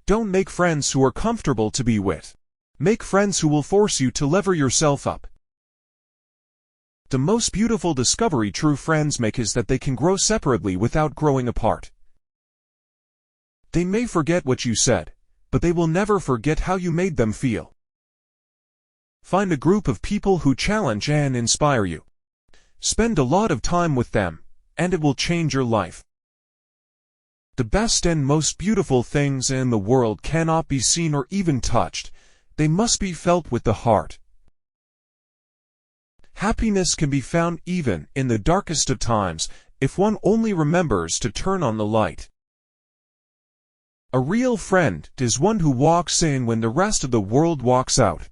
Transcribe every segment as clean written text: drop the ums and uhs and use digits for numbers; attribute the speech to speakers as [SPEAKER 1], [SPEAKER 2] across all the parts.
[SPEAKER 1] Don't make friends who are comfortable to be with. Make friends who will force you to lever yourself up. The most beautiful discovery true friends make is that they can grow separately without growing apart. They may forget what you said, but they will never forget how you made them feel. Find a group of people who challenge and inspire you. Spend a lot of time with them, and it will change your life. The best and most beautiful things in the world cannot be seen or even touched. They must be felt with the heart. Happiness can be found even in the darkest of times, if one only remembers to turn on the light. A real friend is one who walks in when the rest of the world walks out.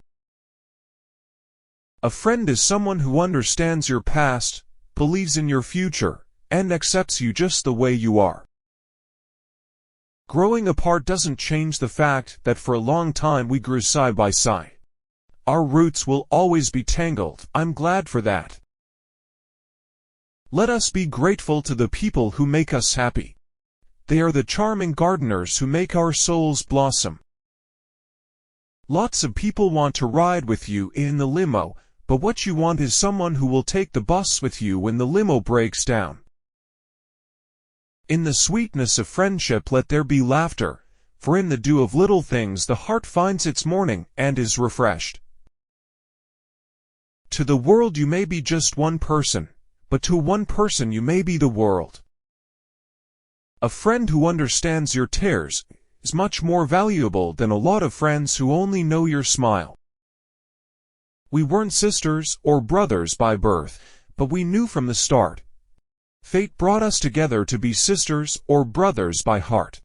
[SPEAKER 1] A friend is someone who understands your past, believes in your future, and accepts you just the way you are. Growing apart doesn't change the fact that for a long time we grew side by side. Our roots will always be tangled. I'm glad for that. Let us be grateful to the people who make us happy. They are the charming gardeners who make our souls blossom. Lots of people want to ride with you in the limo, but what you want is someone who will take the bus with you when the limo breaks down. In the sweetness of friendship let there be laughter, for in the dew of little things the heart finds its morning and is refreshed. To the world you may be just one person, but to one person you may be the world. A friend who understands your tears is much more valuable than a lot of friends who only know your smile. We weren't sisters or brothers by birth, but we knew from the start. Fate brought us together to be sisters or brothers by heart.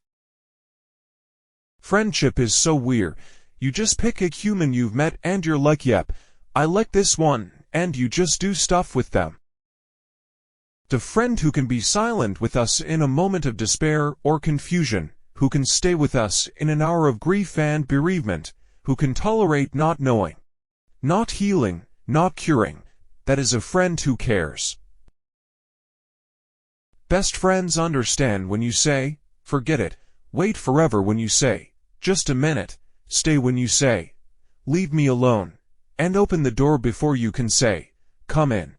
[SPEAKER 1] Friendship is so weird. You just pick a human you've met and you're like, yep, I like this one, and you just do stuff with them. The friend who can be silent with us in a moment of despair or confusion, who can stay with us in an hour of grief and bereavement, who can tolerate not knowing, not healing, not curing, that is a friend who cares. Best friends understand when you say, forget it, wait forever when you say, just a minute, stay when you say, leave me alone, and open the door before you can say, come in.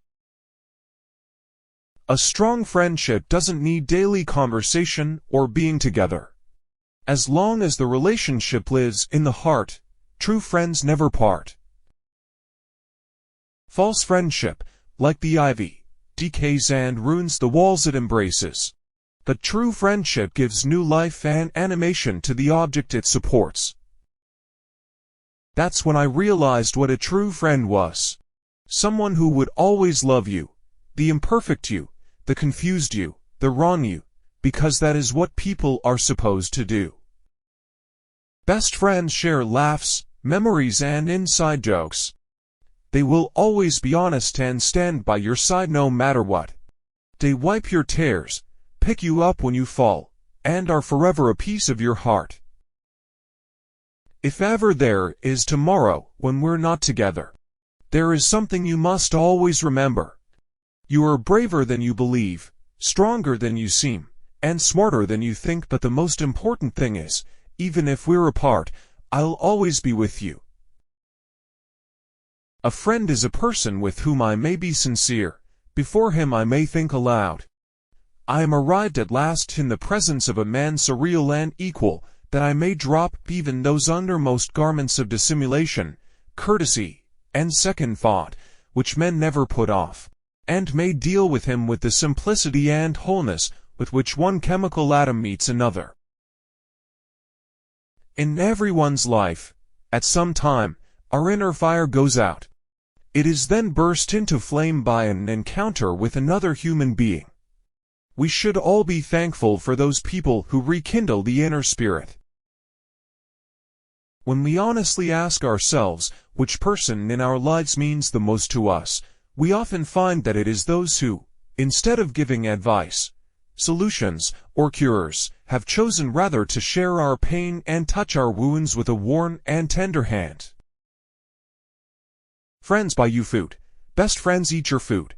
[SPEAKER 1] A strong friendship doesn't need daily conversation or being together. As long as the relationship lives in the heart, true friends never part. False friendship, like the ivy, decays and ruins the walls it embraces. But true friendship gives new life and animation to the object it supports. That's when I realized what a true friend was. Someone who would always love you, the imperfect you, the confused you, the wrong you, because that is what people are supposed to do. Best friends share laughs, memories and inside jokes. They will always be honest and stand by your side no matter what. They wipe your tears, pick you up when you fall, and are forever a piece of your heart. If ever there is tomorrow when we're not together, there is something you must always remember. You are braver than you believe, stronger than you seem, and smarter than you think, but the most important thing is, even if we're apart, I'll always be with you. A friend is a person with whom I may be sincere, before him I may think aloud. I am arrived at last in the presence of a man so real and equal, that I may drop even those undermost garments of dissimulation, courtesy, and second thought, which men never put off, and may deal with him with the simplicity and wholeness with which one chemical atom meets another. In everyone's life, at some time, our inner fire goes out. It is then burst into flame by an encounter with another human being. We should all be thankful for those people who rekindle the inner spirit. When we honestly ask ourselves which person in our lives means the most to us, we often find that it is those who, instead of giving advice, solutions, or cures, have chosen rather to share our pain and touch our wounds with a warm and tender hand. Friends buy you food. Best friends eat your food.